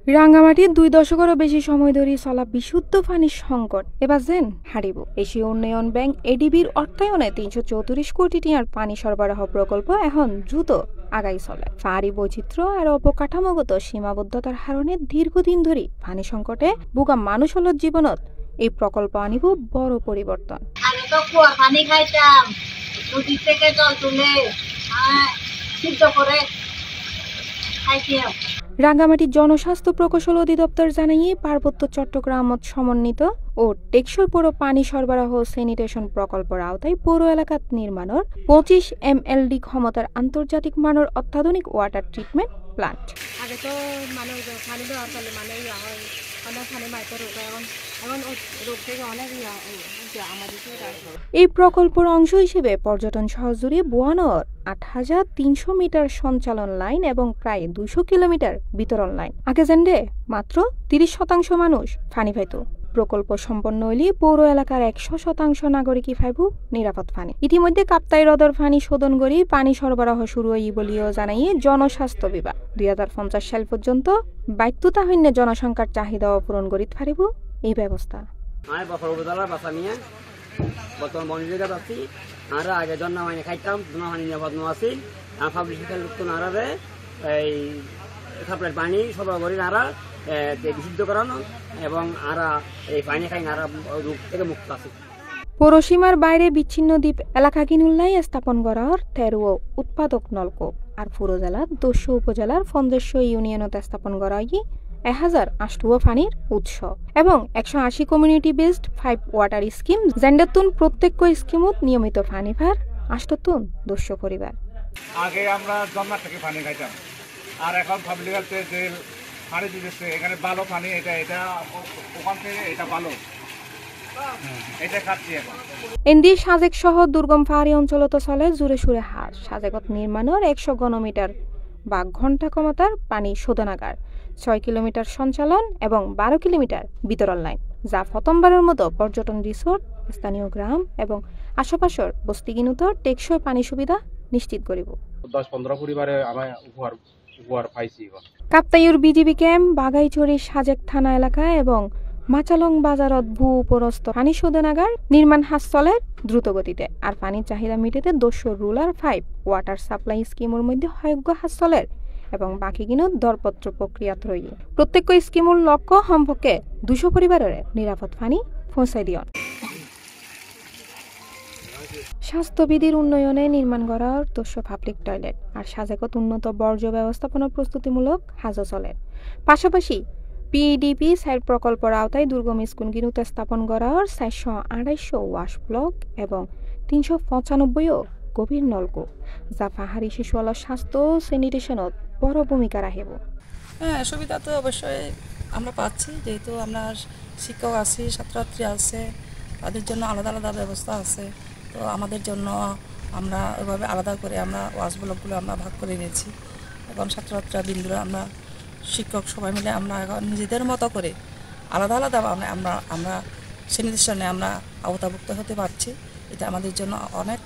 রাঙ্গামাটির ২ দশকেরও বেশি সময় ধরে চলা বিশুদ্ধ পানির সংকট এবার যেন হারিব। এশীয় উন্নয়ন ব্যাংক এডিবির অর্থায়নে ৩৩৪ কোটি টাকার পানি সরবরাহ প্রকল্প এখন দ্রুত আগাই চলে। পানি বৈচিত্র্য আর অবকাঠামোগত সীমাবদ্ধতার কারণে দীর্ঘদিন ধরে পানি সংকটে ভোগা মানুষের জীবনত এই প্রকল্প আনিব বড় পরিবর্তন। আগে তো কুয়ার পানি খাইতাম, নদী থেকে জল তুলে সিদ্ধ করে খাইতাম। রাঙ্গামাটি জনস্বাস্থ্য প্রকৌশল অধিদপ্তর জানাই পার্বত্য চট্টগ্রামত সমন্বিত ও টেকসই পৌর পানি সরবরাহ স্যানিটেশন প্রকল্পের আওতায় পৌর এলাকাত নির্মাণের ২৫ MLD ক্ষমতার আন্তর্জাতিক মানের অত্যাধুনিক ওয়াটার ট্রিটমেন্ট প্লান্ট। আগে তো মানে পানি দেওয়ার ফলে মানে অনেক পানি মাইতে রোগ এখন রোগ থেকে অনেক আমাদের। এই প্রকল্পের অংশ হিসেবে পর্যটন শহর জুড়ে বোয়ানোর ৮৩০০ মিটার সঞ্চালন লাইন এবং প্রায় ২০০ কিলোমিটার বিতরণ লাইন। আগে জানলে মাত্র ৩০% মানুষ পানি পাইত। প্রকল্প সম্পন্ন হইলে পৌর এলাকার ১০০% নাগরিকই পাইব নিরাপদ পানি। ইতিমধ্যে কাপ্তাই হ্রদের পানি শোধন করে পানি সরবরাহ শুরু হই বলিও জানাই জনস্বাস্থ্য বিভাগ। ২০৫০ সাল পর্যন্ত বাধ্যতাহীন জনসংখ্যার চাহিদা পূরণ করিতে পারিব এই ব্যবস্থা। বর্তমান বনিকা যাচ্ছি আর আগে জন্না মানে খাইতাম হানি নিরাপদ আছিল আর পাবলিক নাড়াবে এই সাপ্লাই পানি সরবরাহ করি নাড়া বিশুদ্ধ করানো এবং আরা এই পানি খাই নাড়া রোগ থেকে মুক্ত আছে। পৌরসীমার বাইরে বিচ্ছিন্ন দ্বীপ এলাকা কিনুল্লাই স্থাপন করার ১৩ উৎপাদক নলকূপ আর পুরো জেলার ১০ উপজেলার ৫০ ইউনিয়নত স্থাপন করা ১০০৮ পানির উৎস এবং ১৮০ কমিউনিটি বেসড 5 ওয়াটার স্কিম জেন্ডারতুন প্রত্যেক স্কিমত নিয়মিত পানি ভার ৮৮ ২০০ পরিবার। আগে আমরা জন্নার থেকে পানি খাইতাম আর এখন পাবলিক হেলথে যে পানি দিতেছে এখানে ভালো পানি এটা ওখান থেকে এটা ভালো এটা খাচ্ছি এখন। এন্দি সাজেক সহ দুর্গম পাহাড়ি অঞ্চলত চলে জুড়ে সুরে হাট সাজেকত নির্মাণের ১০০ ঘনমিটার বা ঘণ্টা ক্ষমতার পানি শোধনাগার, ৬ কিলোমিটার সঞ্চালন এবং ১২ কিলোমিটার বিতরণ লাইন, যা প্রথমবারের মতো পর্যটন রিসোর্ট, স্থানীয় গ্রাম এবং আশেপাশের বস্তিগিনুত টেকসই পানি সুবিধা নিশ্চিত করিব। ১০-১৫ পরিবারে আমার উপহার পাইছি। কাপ্তাইয়ের বিজিবি ক্যাম্প, বাগাইছড়ি সাজেক থানা এলাকা এবং মাচালং বাজারত ভূ-উপরস্থ পানি শোধনাগার নির্মাণ হাস চলে দ্রুত গতিতে। আর পানির চাহিদা মিটাতে ২০০ রুলার 5 ওয়াটার সাপ্লাই স্কিমের মধ্যে হয়জ্ঞ হাস চলের এবং বাকি কিনো দরপত্র প্রক্রিয়াত রই। প্রত্যেক স্কিমের লক্ষ্য সম্পর্কে ২০০ পরিবারের নিরাপদ পানি পৌঁছাই দিয়ন। স্বাস্থ্যবিধির উন্নয়নে নির্মাণ করার ২০০ পাবলিক টয়লেট আর সাজেকত উন্নত বর্জ্য ব্যবস্থাপনার প্রস্তুতিমূলক হাজ চলে। পাশাপাশি পিডিপি সাইড প্রকল্পের আওতায় দুর্গম স্কুলগিনুতে স্থাপন করার ৪২৮ ওয়াশ ব্লক এবং ৩৯৫ও গভীর নলকূপ, যা পাহাড়ি শিশুওয়ালার স্বাস্থ্য স্যানিটেশনত বড় ভূমিকা রাখিব। হ্যাঁ, সুবিধা তো অবশ্যই আমরা পাচ্ছি, যেহেতু আমরা শিক্ষক আছি, ছাত্রছাত্রী আছে, তাদের জন্য আলাদা আলাদা ব্যবস্থা আছে। তো আমাদের জন্য আমরা ওইভাবে আলাদা করে আমরা ওয়াশ ব্লকগুলো আমরা ভাগ করে নিয়েছি এবং ছাত্রছাত্রীরা বিন্দুরা আমরা শিক্ষক সবাই মিলে আমরা এখন নিজেদের মতো করে আলাদা আলাদা আমরা স্যানিটেশনে আমরা আওতাভুক্ত হতে পারছি। এটা আমাদের জন্য অনেক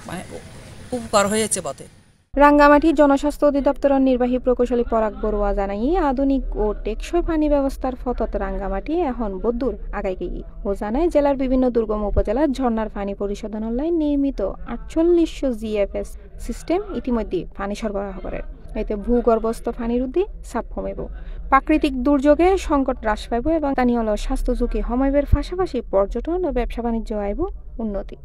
উপকার হয়েছে বটে। রাঙ্গামাটি জনস্বাস্থ্য অধিদপ্তরের নির্বাহী প্রকৌশলী পরাগ বড়ুয়া জানাই আধুনিক ও টেকসই পানি ব্যবস্থার ফতত রাঙ্গামাটি এখন বদ্দুর আগাই গিয়ে ও জানায় জেলার বিভিন্ন দুর্গম উপজেলার ঝর্ণার পানি পরিশোধনের লাইন নির্মিত ৪৮০০ GFS সিস্টেম ইতিমধ্যে পানি সরবরাহ করে। এতে ভূগর্ভস্থ পানির উদ্দি চাপ কমিব, প্রাকৃতিক দুর্যোগে সংকট হ্রাস পাইব এবং স্থানীয় স্বাস্থ্য ঝুঁকি কমাইবের পাশাপাশি পর্যটন ও ব্যবসা বাণিজ্য আইব উন্নতি।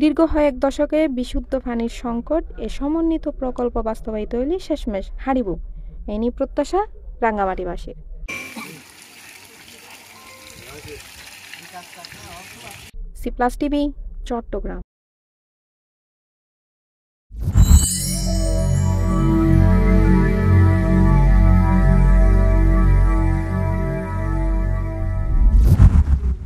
দীর্ঘ ১ দশকে বিশুদ্ধ পানির সংকট এ সমন্বিত প্রকল্প বাস্তবায়িত হইলে শেষমেশ হারিব এনি প্রত্যাশা রাঙ্গামাটিবাসীর। C+ TV, Chittagong.